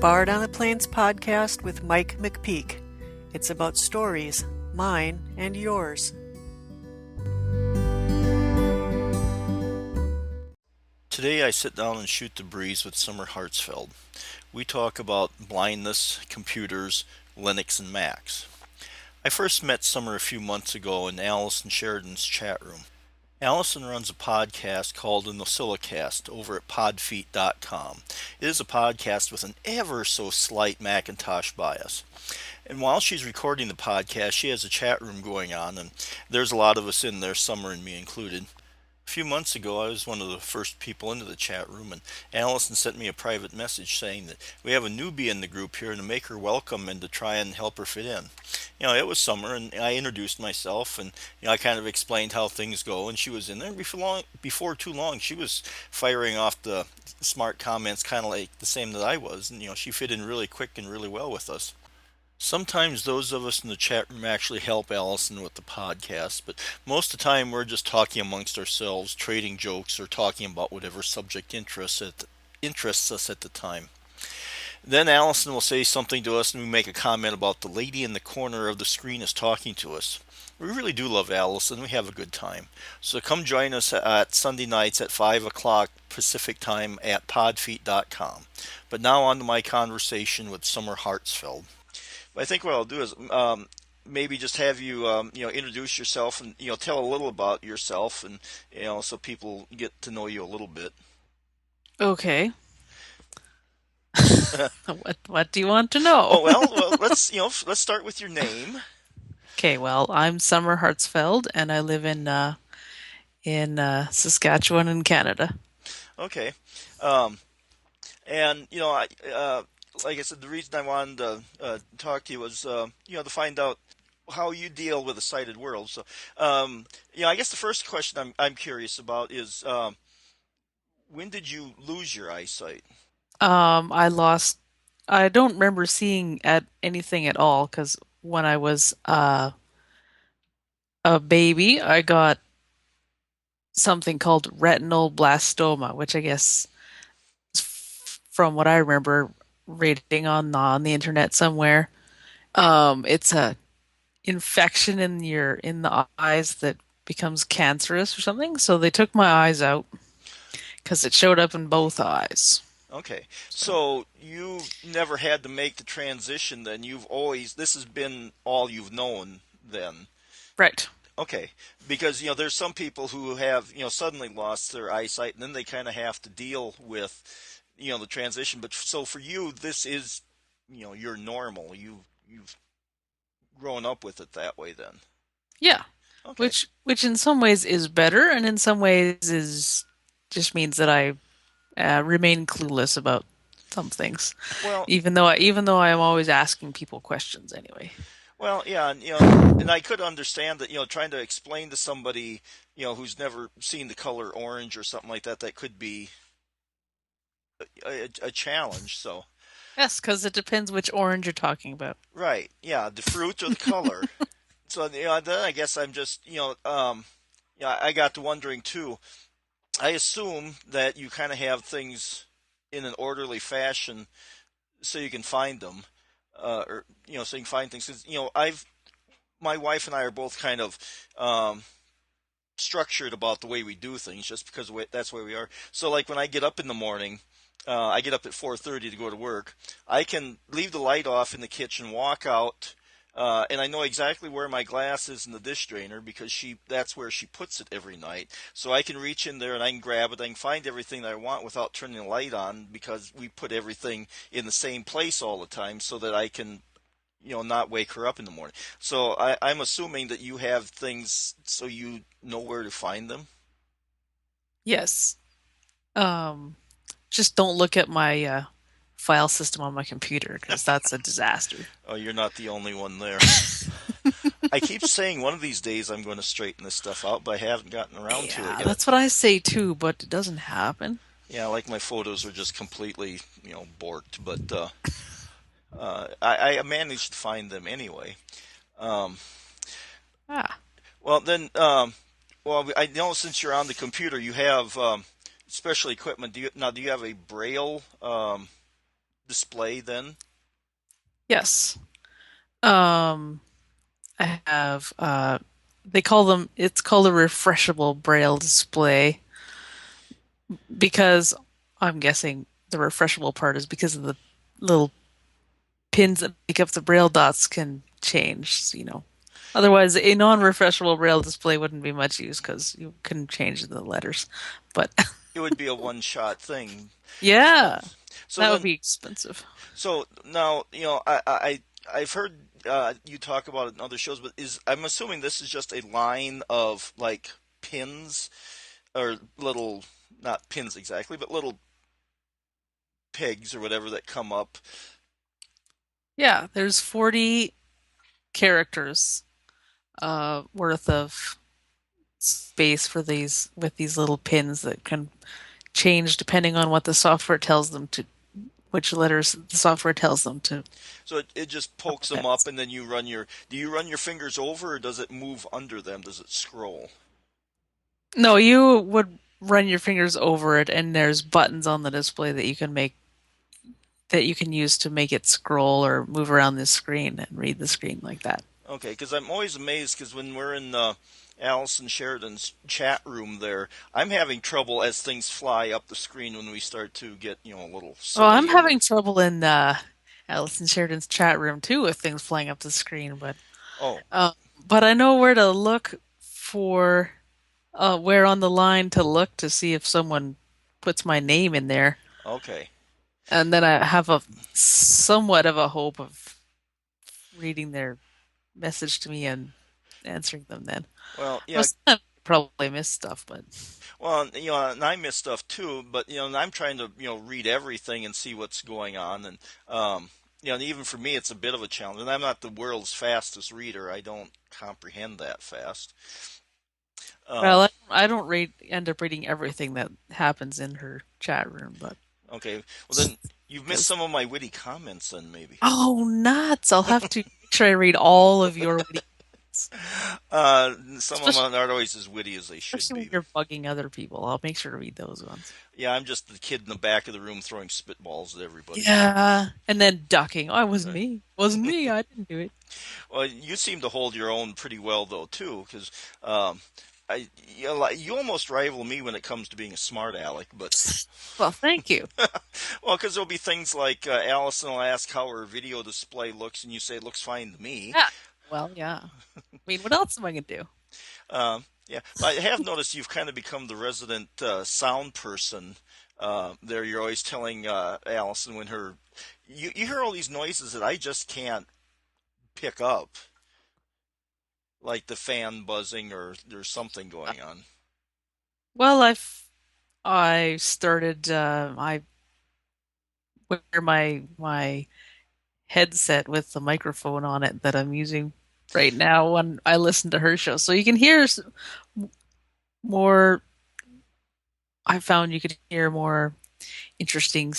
Bard on the Plains podcast with Mike McPeak. It's about stories, mine and yours. Today I sit down and shoot the breeze with Summer Hartzfeld. We talk about blindness, computers, Linux, and Macs. I first met Summer a few months ago in Allison Sheridan's chat room. Allison runs a podcast called the Nosilicast over at podfeet.com. It is a podcast with an ever so slight Macintosh bias. And while she's recording the podcast, she has a chat room going on, and there's a lot of us in there, Summer and me included. A few months ago, I was one of the first people into the chat room, and Allison sent me a private message saying that we have a newbie in the group here and to make her welcome and to try and help her fit in. It was Summer, and I introduced myself, and I kind of explained how things go, and she was in there. Before too long, she was firing off the smart comments kind of like the same that I was, and she fit in really quick and really well with us. Sometimes those of us in the chat room actually help Allison with the podcast, but most of the time we're just talking amongst ourselves, trading jokes, or talking about whatever subject interests us at the time. Then Allison will say something to us and we make a comment about the lady in the corner of the screen is talking to us. We really do love Allison. We have a good time. So come join us at Sunday nights at 5 o'clock Pacific time at podfeet.com. But now on to my conversation with Summer Hartzfeld. I think what I'll do is maybe just have you introduce yourself and tell a little about yourself, and so people get to know you a little bit. Okay. What do you want to know? well, let's start with your name. Okay, well, I'm Summer Hartzfeld, and I live in Saskatchewan in Canada. Okay, and like I said, the reason I wanted to talk to you was, to find out how you deal with a sighted world. So, I guess the first question I'm curious about is, when did you lose your eyesight? I don't remember seeing anything at all, because when I was a baby, I got something called retinal blastoma, which I guess, from what I remember reading on the internet somewhere, it's a infection in the eyes that becomes cancerous or something. So they took my eyes out because it showed up in both eyes. Okay, so you never had to make the transition then. This has been all you've known then. Right. Okay, because there's some people who have suddenly lost their eyesight, and then they kind of have to deal with the transition. But so for you, this is you're normal. You've grown up with it that way then. Yeah. Okay. Which in some ways is better, and in some ways just means that I remain clueless about some things. Well, even though I am always asking people questions anyway. Well, yeah, and I could understand that trying to explain to somebody who's never seen the color orange or something like that, that could be a challenge. So. Yes, because it depends which orange you're talking about. Right. Yeah, the fruit or the color. So then I guess I'm just I got to wondering too. I assume that you kind of have things in an orderly fashion so you can find them, or so you can find things. 'Cause, my wife and I are both kind of structured about the way we do things, just because that's the way we are. So like when I get up in the morning. I get up at 4:30 to go to work. I can leave the light off in the kitchen, walk out, and I know exactly where my glass is in the dish drainer because that's where she puts it every night. So I can reach in there and I can grab it. I can find everything that I want without turning the light on because we put everything in the same place all the time so that I can not wake her up in the morning. So I'm assuming that you have things so you know where to find them. Yes. Just don't look at my file system on my computer, because that's a disaster. Oh, you're not the only one there. I keep saying one of these days I'm going to straighten this stuff out, but I haven't gotten around to it yet. That's what I say too, but it doesn't happen. Yeah, like my photos are just completely, borked, but I managed to find them anyway. Well, then, I know since you're on the computer, you have special equipment. Do you have a Braille display then? Yes. Um, I have they call them it's called a refreshable braille display because I'm guessing the refreshable part is because of the little pins that make up the braille dots can change. Otherwise, a non-refreshable braille display wouldn't be much use because you couldn't change the letters. But It would be a one-shot thing. Uh, yeah, so that would then, be expensive. so now, I've heard you talk about it in other shows, but I'm assuming this is just a line of like pins or little, not pins exactly, but little pegs or whatever that come up. Yeah, there's 40 characters worth of space for these with these little pins that can change depending on what the software tells them to, which letters the software tells them to. So it just pokes them up, and then do you run your fingers over, or does it move under them? Does it scroll? No, you would run your fingers over it, and there's buttons on the display that you can use to make it scroll or move around the screen and read the screen like that. Okay, because I'm always amazed because when we're in Allison Sheridan's chat room there, I'm having trouble as things fly up the screen when we start to get, a little Well, I'm silly in having there. trouble in Alison Sheridan's chat room too with things flying up the screen, Oh, uh, but I know where to look for where on the line to look to see if someone puts my name in there, okay. and then I have a somewhat of a hope of reading their message to me and answering them then. Well, yeah. Most of the time, I probably miss stuff, but Well, and I miss stuff too, but and I'm trying to, read everything and see what's going on, and and even for me, it's a bit of a challenge. And I'm not the world's fastest reader. I don't comprehend that fast. well, Um, I don't end up reading everything that happens in her chat room, but okay. Well, then you've missed because some of my witty comments, then maybe. oh, nuts! I'll have to make sure I read all of your witty comments, Some of especially them aren't always as witty as they should especially when be. you're bugging other people. I'll make sure to read those ones. Yeah, I'm just the kid in the back of the room throwing spitballs at everybody. Yeah, and then ducking. Oh, it wasn't me. It wasn't me. I didn't do it. Well, you seem to hold your own pretty well though too, because um, you almost rival me when it comes to being a smart aleck. But Well, thank you. well, because there'll be things like Allison will ask how her video display looks, and you say it looks fine to me. Yeah. Well, yeah. I mean, what else am I gonna do? Yeah, but I have noticed you've kind of become the resident sound person. There, you're always telling Allison when you hear all these noises that I just can't pick up, like the fan buzzing or there's something going on. Well, I started. I wear my headset with the microphone on it that I'm using right now when I listen to her show, so you can hear more. I found you could hear more interesting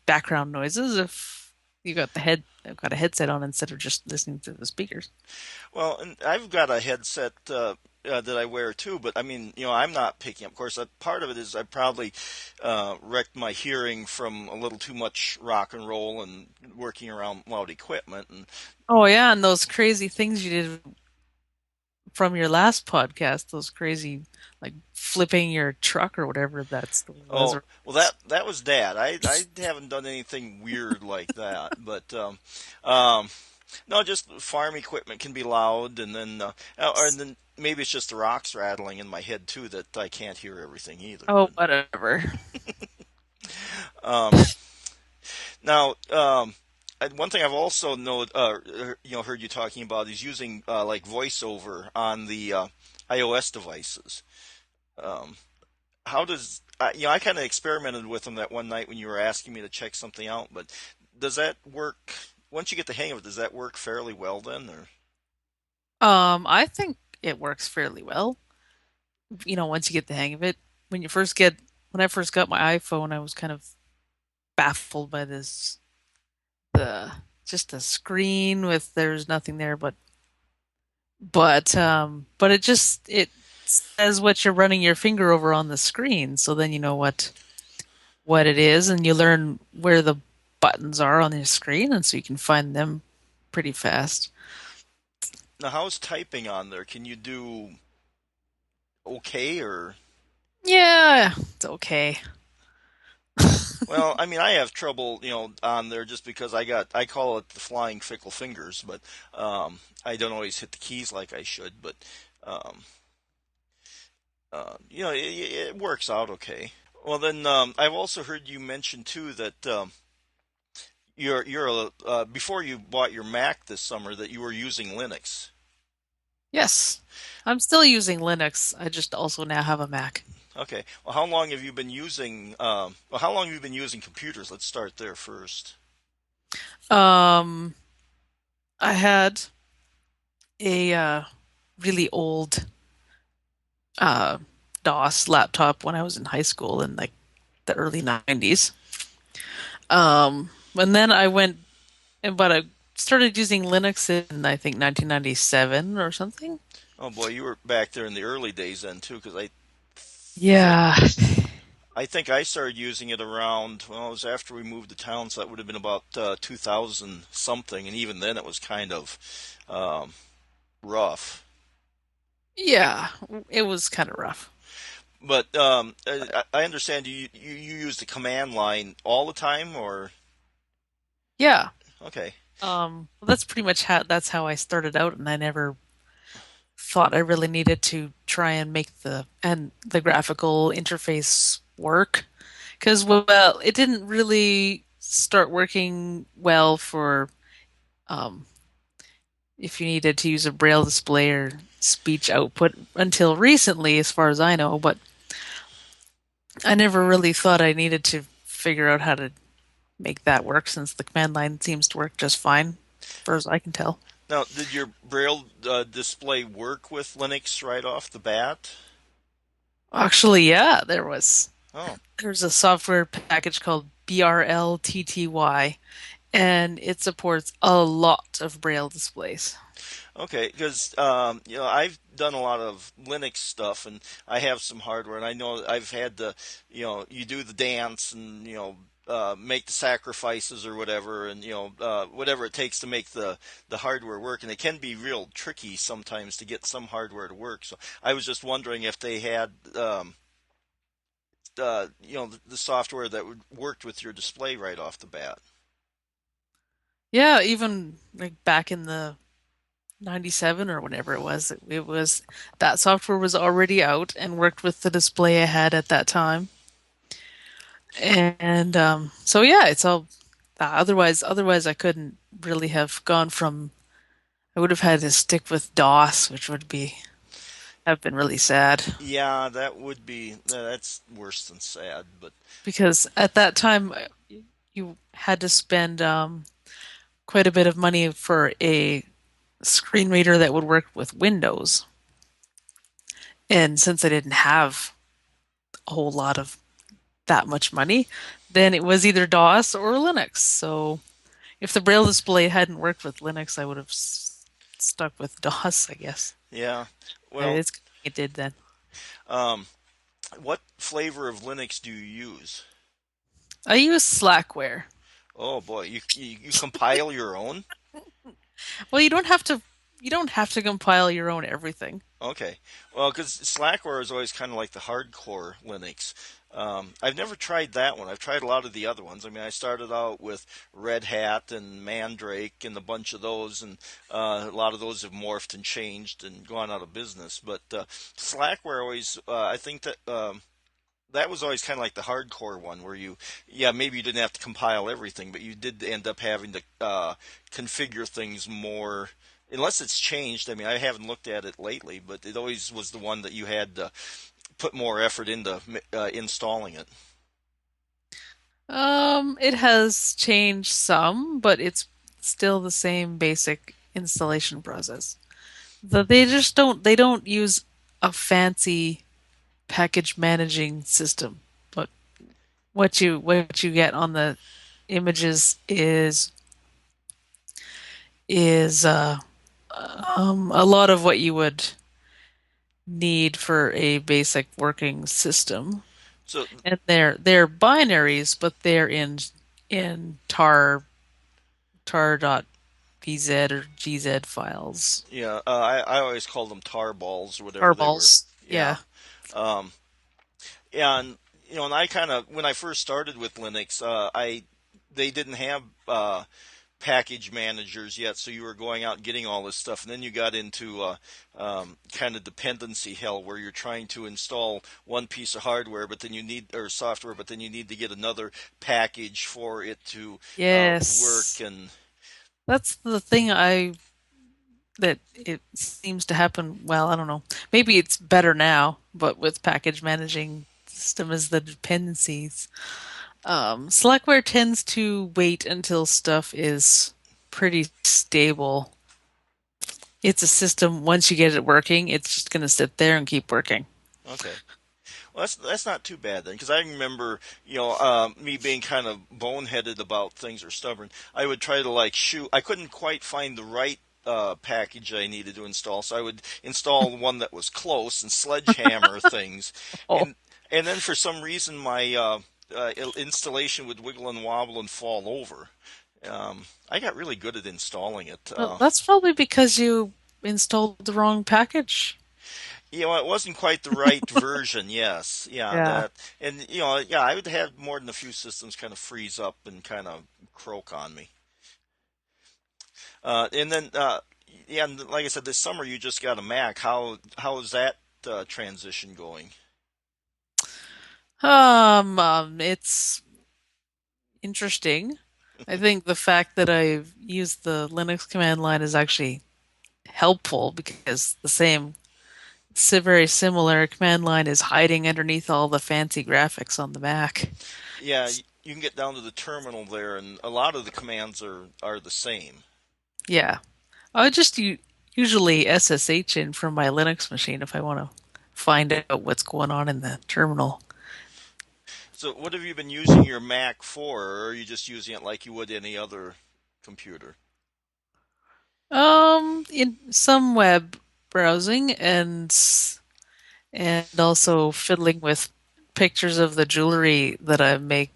background noises if you got a headset on instead of just listening to the speakers. Well, and I've got a headset that I wear too, but I mean, I'm not picking up. Of course, part of it is I probably wrecked my hearing from a little too much rock and roll and working around loud equipment. And Oh yeah, and those crazy things you did from your last podcast, those crazy like flipping your truck or whatever that story was. oh, Or, well, that was Dad. I haven't done anything weird like that, but um, no, just farm equipment can be loud, and then or then maybe it's just the rocks rattling in my head too that I can't hear everything either. oh, But whatever. um, now, one thing I've also heard you talking about is using like voiceover on the iOS devices. Um, how does I kind of experimented with them that one night when you were asking me to check something out, but does that work? Once you get the hang of it, does that work fairly well then? Or I think it works fairly well. Once you get the hang of it. When I first got my iPhone, I was kind of baffled by the just a screen with there's nothing there but it says what you're running your finger over on the screen, so then you know what it is, and you learn where the buttons are on the screen, and so you can find them pretty fast. Now, how's typing on there? Can you do okay or? Yeah, it's okay. Well, I mean, I have trouble, on there just because I call it the flying fickle fingers, but I don't always hit the keys like I should. But um, it works out okay. Well, then I've also heard you mention too that before you bought your Mac this summer that you were using Linux. Yes, I'm still using Linux. I just also now have a Mac. Okay. Well, how long have you been using? Well, how long have you been using computers? Let's start there first. Um, I had a really old uh, DOS laptop when I was in high school in like the early 90s. And then but I started using Linux in I think 1997 or something. Oh boy, you were back there in the early days then too, because think Yeah. I think I started using it around, well, it was after we moved to town, so that would have been about 2000 something, and even then it was kind of um, rough. Yeah, it was kind of rough. But I understand you use the command line all the time, or Yeah. okay, Well, that's pretty much how I started out, and I never thought I really needed to try and make the graphical interface work because well, it didn't really start working well for um, if you needed to use a braille display or speech output until recently, as far as I know. But I never really thought I needed to figure out how to make that work since the command line seems to work just fine, as far as I can tell. now did your Braille display work with Linux right off the bat? Actually, yeah, Oh, there's a software package called BRLTTY, and it supports a lot of braille displays. okay, because I've done a lot of Linux stuff, and I have some hardware, and I know I've had to, you do the dance, and make the sacrifices or whatever, and whatever it takes to make the hardware work, and it can be real tricky sometimes to get some hardware to work. So I was just wondering if they had, the software that worked with your display right off the bat. Yeah, even like back in the 97 or whenever it was that software was already out and worked with the display I had at that time. And so yeah, it's all otherwise I couldn't really have gone from I would have had to stick with DOS, which would be have been really sad Yeah, that would be that's worse than sad, but because at that time you had to spend quite a bit of money for a screen reader that would work with Windows. And since I didn't have a whole lot of that much money, then it was either DOS or Linux. So if the Braille display hadn't worked with Linux, I would have stuck with DOS, I guess. yeah. And Well, it did then. um, what flavor of Linux do you use? I use Slackware. Oh boy, you compile your own? Well, you don't have to compile your own everything. Okay. Well, because Slackware is always kind of like the hardcore Linux. I've never tried that one. I've tried a lot of the other ones. I mean, I started out with Red Hat and Mandrake and a bunch of those, and a lot of those have morphed and changed and gone out of business. But Slackware always, I think that was always kind of like the hardcore one where yeah, maybe you didn't have to compile everything, but you did end up having to configure things more, unless it's changed. I mean, I haven't looked at it lately, but it always was the one that you had to put more effort into installing it. It has changed some, but it's still the same basic installation process. They don't use a fancy package managing system. But what you get on the images is a lot of what you would need for a basic working system. So And they're binaries, but they're in in tar.pz or gz files. Yeah, I always called them tar balls or whatever Tar they were. balls. Yeah. Yeah. Um, yeah, and and I kind of when I first started with Linux, I they didn't have package managers yet, so you were going out and getting all this stuff, and then you got into kind of dependency hell where you're trying to install one piece of hardware, but then you need or software, but then you need to get another package for it to work. Yes. And That's the thing that it seems to happen. Well, I don't know. Maybe it's better now, but with package managing system is the dependencies. Slackware tends to wait until stuff is pretty stable. It's a system, once you get it working, it's just going to sit there and keep working. okay. Well, that's not too bad then, because I remember, me being kind of boneheaded about things or stubborn. I would try to like shoot. I couldn't quite find the right package I needed to install, so I would install one that was close and sledgehammer things, Oh, and then for some reason my installation would wiggle and wobble and fall over. I got really good at installing it. well, that's probably because you installed the wrong package. It wasn't quite the right version. Yes, yeah, Yeah. that, and yeah, I would have more than a few systems kind of freeze up and kind of croak on me. And then, yeah, and like I said, this summer you just got a Mac. How is that transition going? It's interesting. I think the fact that I've used the Linux command line is actually helpful because very similar command line is hiding underneath all the fancy graphics on the Mac. Yeah, you can get down to the terminal there, and a lot of the commands are the same. Yeah. I just usually SSH in from my Linux machine if I want to find out what's going on in the terminal. So, what have you been using your Mac for, or are you just using it like you would any other computer? In some web browsing and also fiddling with pictures of the jewelry that I make.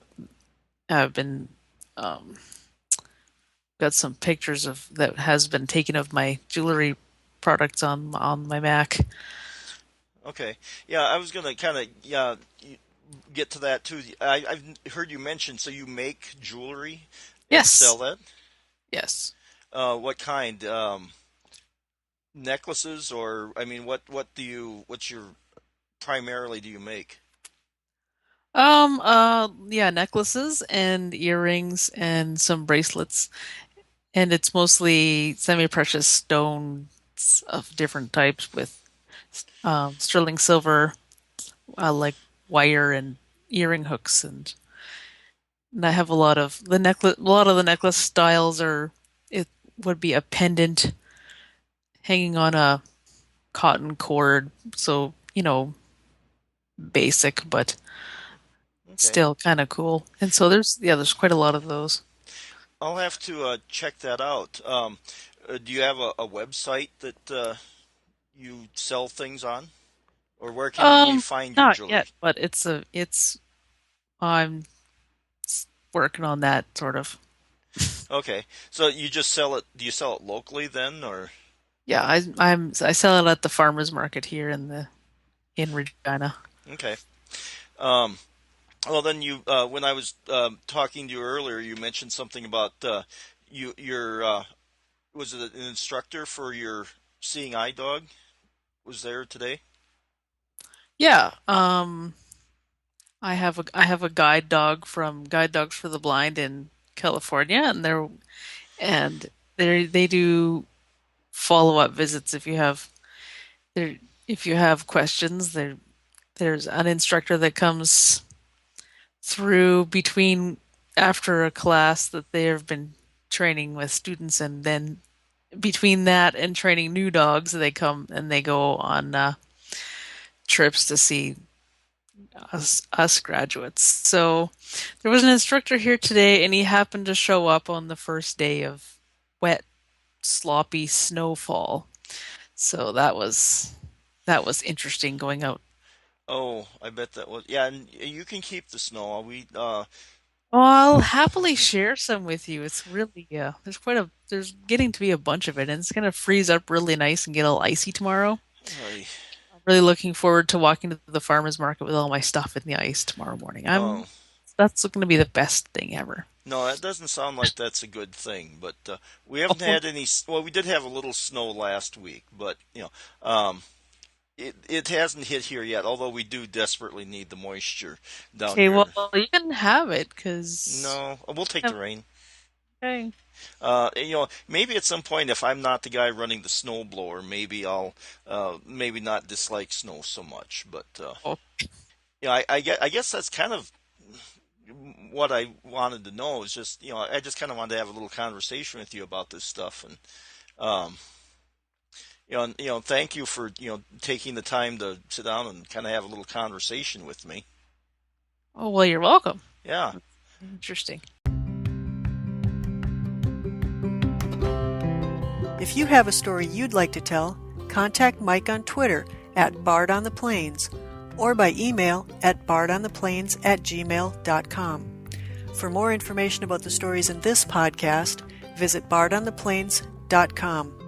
I've been um, got some pictures of that has been taken of my jewelry products on my Mac. Okay, yeah, I was gonna kind of get to that too. I've heard you mention so you make jewelry and sell Yes, that. yes. What kind? Necklaces, or I mean, what's your primarily do you make? Yeah, necklaces and earrings and some bracelets, and it's mostly semi-precious stones of different types with sterling silver, like wire and earring hooks, and I have a lot of the necklace. A lot of the necklace styles are it would be a pendant hanging on a cotton cord, so basic, but Okay, still kind of cool. And so there's quite a lot of those. I'll have to check that out. Do you have a website that you sell things on, or where can we find your Not jewelry? yet, but it's I'm working on that sort of. Okay, so you just sell it? Do you sell it locally then, or Yeah, I sell it at the farmers market here in Regina. okay? Um, well, then when I was talking to you earlier, you mentioned something about your was it an instructor for your seeing eye dog was there today? Yeah, I have a guide dog from Guide Dogs for the Blind in California, and they do follow-up visits there if you have questions. There's an instructor that comes through between after a class that they have been training with students, and then between that and training new dogs, they come and they go on trips to see us graduates. So there was an instructor here today, and he happened to show up on the first day of wet, sloppy snowfall. So that was interesting going out. Oh, I bet that was, yeah. And you can keep the snow. We Oh, I'll happily share some with you. It's really, there's getting to be a bunch of it, and it's gonna freeze up really nice and get a little icy tomorrow. Ay, I'm really looking forward to walking to the farmer's market with all my stuff in the ice tomorrow morning. oh, That's gonna be the best thing ever. no, that doesn't sound like that's a good thing. But we haven't had any. Well, we did have a little snow last week, but it hasn't hit here yet. Although we do desperately need the moisture down Okay, well, here. you can have it because No, we'll take the rain. okay. Maybe at some point, if I'm not the guy running the snow blower, maybe I'll maybe not dislike snow so much. But Oh, I guess that's kind of what I wanted to know. Is just I just kind of wanted to have a little conversation with you about this stuff, and um, thank you for taking the time to sit down and kind of have a little conversation with me. oh well, you're welcome. Yeah. Interesting. If you have a story you'd like to tell, contact Mike on Twitter at @BardOnThePlains or by email at bardontheplains@gmail.com. For more information about the stories in this podcast, visit bardontheplains.com.